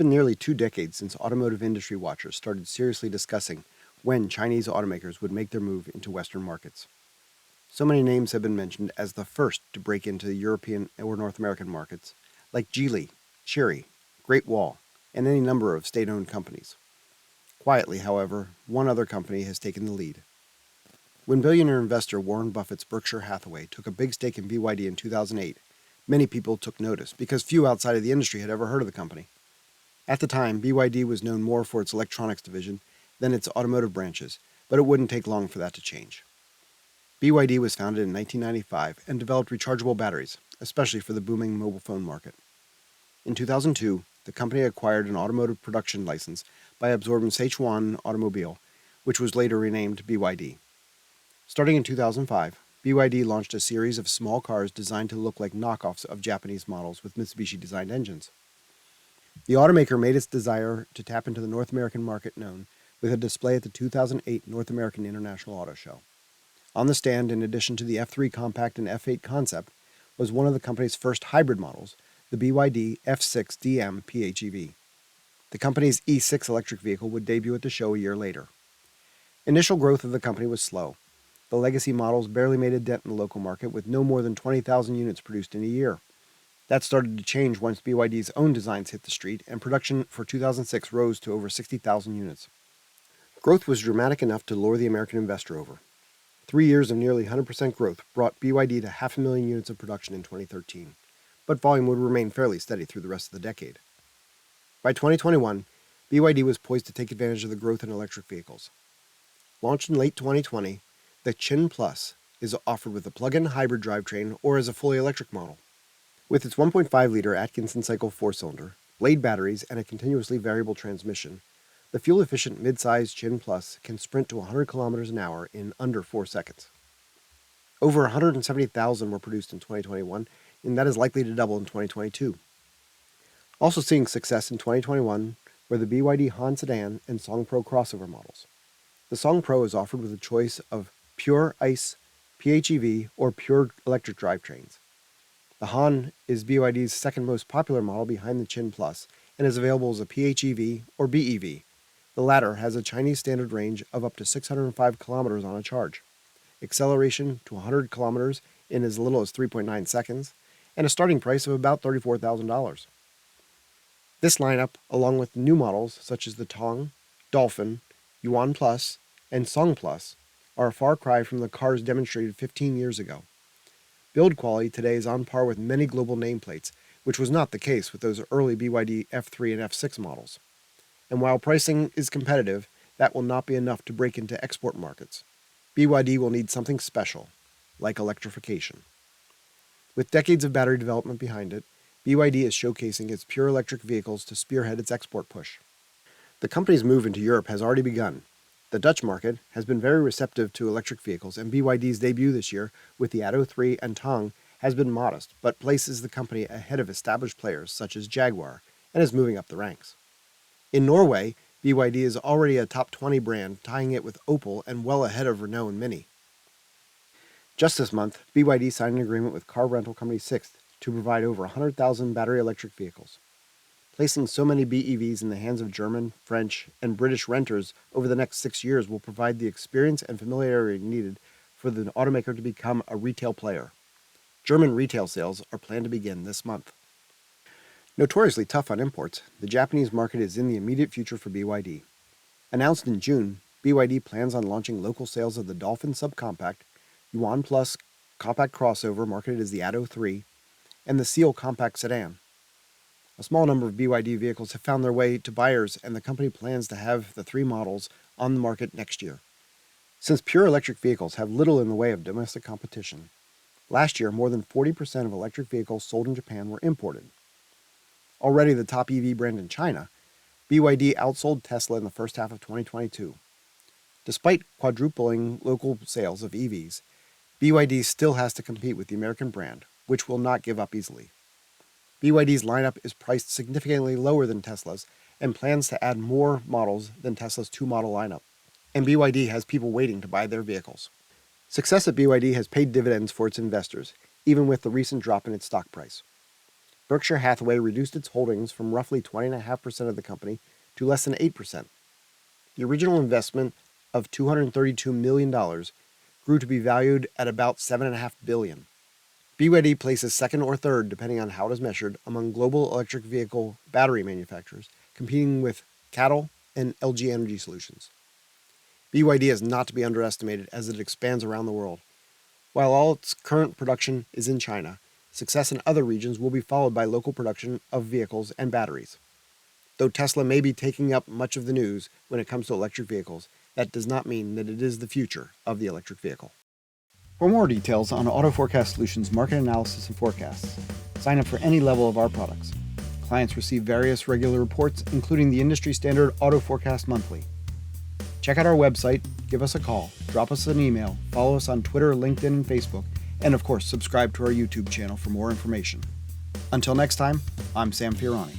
been nearly 2 decades since automotive industry watchers started seriously discussing when Chinese automakers would make their move into Western markets. So many names have been mentioned as the first to break into the European or North American markets, like Geely, Chery, Great Wall, and any number of state-owned companies. Quietly, however, one other company has taken the lead. When billionaire investor Warren Buffett's Berkshire Hathaway took a big stake in BYD in 2008, many people took notice because few outside of the industry had ever heard of the company. At the time, BYD was known more for its electronics division than its automotive branches, but it wouldn't take long for that to change. BYD was founded in 1995 and developed rechargeable batteries, especially for the booming mobile phone market. In 2002, the company acquired an automotive production license by absorbing Sichuan Automobile, which was later renamed BYD. Starting in 2005, BYD launched a series of small cars designed to look like knockoffs of Japanese models with Mitsubishi-designed engines. The automaker made its desire to tap into the North American market known with a display at the 2008 North American International Auto Show. On the stand, in addition to the F3 Compact and F8 concept, was one of the company's first hybrid models, the BYD F6 DM PHEV. The company's E6 electric vehicle would debut at the show a year later. Initial growth of the company was slow. The legacy models barely made a dent in the local market, with no more than 20,000 units produced in a year. That started to change once BYD's own designs hit the street, and production for 2006 rose to over 60,000 units. Growth was dramatic enough to lure the American investor over. 3 years of nearly 100% growth brought BYD to 500,000 units of production in 2013, but volume would remain fairly steady through the rest of the decade. By 2021, BYD was poised to take advantage of the growth in electric vehicles. Launched in late 2020, the Chin Plus is offered with a plug-in hybrid drivetrain or as a fully electric model. With its 1.5-liter Atkinson cycle 4-cylinder, blade batteries, and a continuously variable transmission, the fuel-efficient mid-size Chin Plus can sprint to 100 km an hour in under 4 seconds. Over 170,000 were produced in 2021, and that is likely to double in 2022. Also seeing success in 2021 were the BYD Han Sedan and Song Pro crossover models. The Song Pro is offered with a choice of pure ICE, PHEV, or pure electric drivetrains. The Han is BYD's second most popular model behind the Chin Plus and is available as a PHEV or BEV. The latter has a Chinese standard range of up to 605 kilometers on a charge, acceleration to 100 kilometers in as little as 3.9 seconds, and a starting price of about $34,000. This lineup, along with new models such as the Tong, Dolphin, Yuan Plus, and Song Plus, are a far cry from the cars demonstrated 15 years ago. Build quality today is on par with many global nameplates, which was not the case with those early BYD F3 and F6 models. And while pricing is competitive, that will not be enough to break into export markets. BYD will need something special, like electrification. With decades of battery development behind it, BYD is showcasing its pure electric vehicles to spearhead its export push. The company's move into Europe has already begun. The Dutch market has been very receptive to electric vehicles, and BYD's debut this year with the Atto 3 and Tong has been modest, but places the company ahead of established players such as Jaguar and is moving up the ranks. In Norway, BYD is already a top 20 brand, tying it with Opel and well ahead of Renault and Mini. Just this month, BYD signed an agreement with car rental company Sixt to provide over 100,000 battery electric vehicles. Placing so many BEVs in the hands of German, French, and British renters over the next 6 years will provide the experience and familiarity needed for the automaker to become a retail player. German retail sales are planned to begin this month. Notoriously tough on imports, the Japanese market is in the immediate future for BYD. Announced in June, BYD plans on launching local sales of the Dolphin subcompact, Yuan Plus compact crossover marketed as the Atto 3, and the Seal compact sedan. A small number of BYD vehicles have found their way to buyers, and the company plans to have the 3 models on the market next year. Since pure electric vehicles have little in the way of domestic competition, last year more than 40% of electric vehicles sold in Japan were imported. Already the top EV brand in China, BYD outsold Tesla in the first half of 2022. Despite quadrupling local sales of EVs, BYD still has to compete with the American brand, which will not give up easily. BYD's lineup is priced significantly lower than Tesla's and plans to add more models than Tesla's 2-model lineup. And BYD has people waiting to buy their vehicles. Success at BYD has paid dividends for its investors, even with the recent drop in its stock price. Berkshire Hathaway reduced its holdings from roughly 20.5% of the company to less than 8%. The original investment of $232 million grew to be valued at about $7.5 billion. BYD places second or third, depending on how it is measured, among global electric vehicle battery manufacturers, competing with CATL and LG Energy Solutions. BYD is not to be underestimated as it expands around the world. While all its current production is in China, success in other regions will be followed by local production of vehicles and batteries. Though Tesla may be taking up much of the news when it comes to electric vehicles, that does not mean that it is the future of the electric vehicle. For more details on Auto Forecast Solutions market analysis and forecasts, sign up for any level of our products. Clients receive various regular reports, including the industry standard Auto Forecast Monthly. Check out our website, give us a call, drop us an email, follow us on Twitter, LinkedIn, and Facebook, and of course, subscribe to our YouTube channel for more information. Until next time, I'm Sam Fiorani.